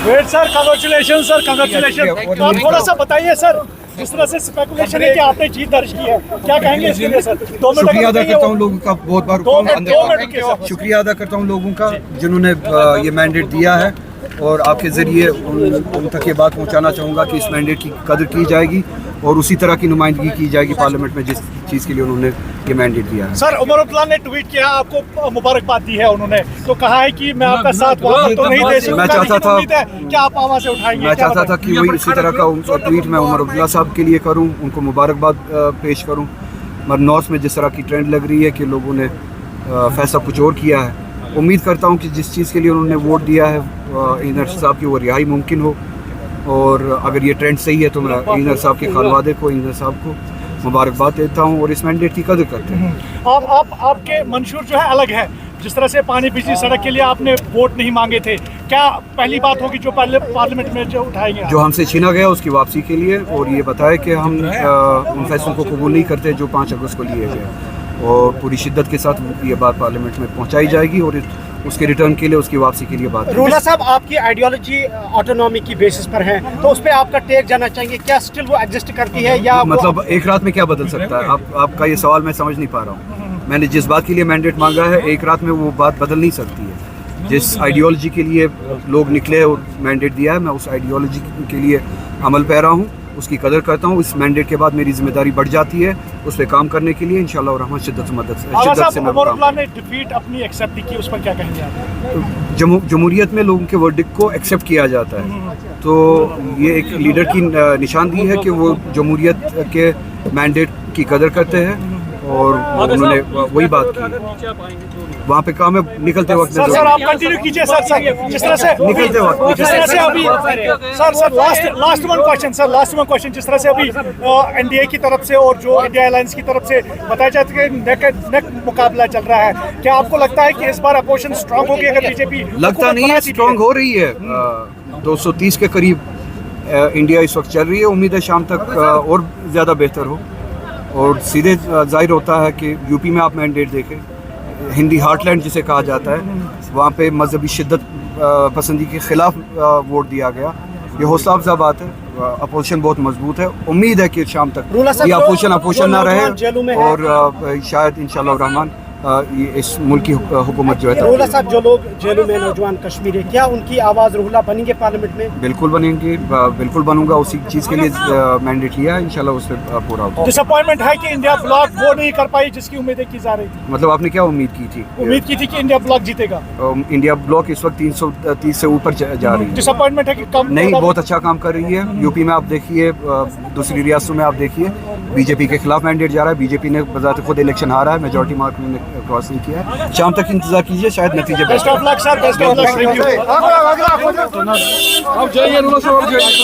Wait sir, congratulation sir, congratulation. आप थोड़ा सा बताइए सर, जिस तरह से स्पेकुलेशन है कि आपने जीत दर्ज की है, क्या कहेंगे इसके लिए सर? शुक्रिया अदा करता हूँ लोगों का, बहुत बार शुक्रिया अदा करता हूँ लोगों का जिन्होंने ये मैंडेट दिया है, और आपके ज़रिए उन तक ये बात पहुँचाना चाहूँगा कि इस मैंडेट की कदर की जाएगी और उसी तरह की नुमाइंदगी की जाएगी पार्लियामेंट में जिस चीज़ के लिए उन्होंने ये मैंडेट दिया है। सर, उमर अब्दुल्ला ने ट्वीट किया, आपको मुबारकबाद दी है उन्होंने, तो कहा है कि मैं आपका साथ वहाँ तो नहीं दे सकूंगा, मैं चाहता था कि आप आवाज़ उठाएंगे। मैं चाहता था कि वही इसी तरह का ट्वीट मैं उमर अब्दुल्ला साहब के लिए करूँ, उनको मुबारकबाद पेश करूँ, मगर नॉर्थ में जिस तरह की ट्रेंड लग रही है कि लोगों ने फैसला कुछ और किया है, उम्मीद करता हूँ कि जिस चीज़ के लिए उन्होंने वोट दिया है इनर साहब की वो रिहाई मुमकिन हो, और अगर ये ट्रेंड सही है तो मैं इनर साहब के खालवादे को, इनर साहब को मुबारकबाद देता हूँ और इस मैंडेट की कदर करते हैं। आपके मंशूर जो है अलग है, जिस तरह से पानी बिजली सड़क के लिए आपने वोट नहीं मांगे थे, क्या पहली बात होगी जो पार्लियामेंट में जो उठाएंगे? जो हमसे छीना गया उसकी वापसी के लिए, और ये बताया कि हम उन फैसलों को कबूल नहीं करते जो 5 अगस्त को लिए गए, और पूरी शिद्दत के साथ ये बात पार्लियामेंट में पहुंचाई जाएगी और उसके रिटर्न के लिए, उसकी वापसी के लिए बात। रोला साहब, आपकी आइडियोलॉजी ऑटोनॉमी की बेसिस पर है, तो उस पर आपका टेक जाना चाहिए, क्या स्टिल वो एग्जिस्ट करती है या मतलब एक रात में क्या बदल सकता है? आपका ये सवाल मैं समझ नहीं पा रहा हूँ। मैंने जिस बात के लिए मैंडेट मांगा है, एक रात में वो बात बदल नहीं सकती है। जिस आइडियोलॉजी के लिए लोग निकले और मैंडेट दिया है, मैं उस आइडियोलॉजी के लिए अमल पैरा हूँ, उसकी कदर करता हूँ। इस मैंडेट के बाद मेरी जिम्मेदारी बढ़ जाती है उस पर काम करने के लिए, इंशाल्लाह रहमान शिद्दत से उमर अब्दुल्ला ने डिफीट अपनी एक्सेप्ट की, उस पर क्या कहेंगे आप? जमहूरियत में लोगों के वर्डिक्ट को एक्सेप्ट किया जाता है, तो ये एक लीडर की निशानदेही है कि वो जमहूरियत के मैंडेट की कदर करते हैं, और उन्होंने वही बात की। वहाँ पे काम है निकलते वक्त। सर आप कंटिन्यू कीजिए सर, जिस तरह से निकलते वक्त, जिस तरह से अभी सर लास्ट वन क्वेश्चन, जिस तरह से अभी एनडीए की तरफ से और जो इंडिया अलायंस की तरफ से बताया जाता है कि नेक मुकाबला चल रहा है, क्या आपको लगता है कि इस बार अपोजिशन स्ट्रांग होगी अगर बीजेपी? लगता नहीं है, स्ट्रांग हो रही है। 230 के करीब इंडिया इस वक्त चल रही है, उम्मीद है शाम तक और ज़्यादा बेहतर हो, और सीधे जाहिर होता है कि यूपी में आप मैंडेट देखें, हिंदी हार्टलैंड जिसे कहा जाता है, वहाँ पे मजहबी शिद्दत पसंदी के खिलाफ वोट दिया गया। ये हौसला अफजा बात है, अपोजिशन बहुत मजबूत है। उम्मीद है कि शाम तक ये अपोजिशन ना रहे, और शायद इंशाल्लाह रहमान ये इस मुल्क की हुकूमत जो है। रोला साहब, जो लोग जेलों में नौजवान कश्मीरी, क्या उनकी आवाज़ रोला बनेंगे पार्लियामेंट में? बिल्कुल बनेंगे, बिल्कुल बनूंगा। उसी चीज़ के लिए मैंडेट लिया है, इंशाल्लाह उस पर पूरा होगा। डिसअपॉइंटमेंट है कि इंडिया ब्लॉक वो नहीं कर पाई जिसकी उम्मीदें की जा रही थी? मतलब आपने क्या उम्मीद की थी? उम्मीद की थी कि इंडिया ब्लॉक जीतेगा। इंडिया ब्लॉक इस वक्त 330 से ऊपर जा रही है। डिसअपॉइंटमेंट है कि कम नहीं, बहुत अच्छा काम कर रही है। यूपी में आप देखिए, दूसरी रियासतों में आप देखिए, बीजेपी के खिलाफ मैंडेट जा रहा है। बीजेपी ने बजाते खुद इलेक्शन हारा है, मेजॉरिटी मार्क में क्रॉस नहीं किया है। शाम तक इंतजार कीजिए, शायद नतीजे। Best of luck sir, best of luck.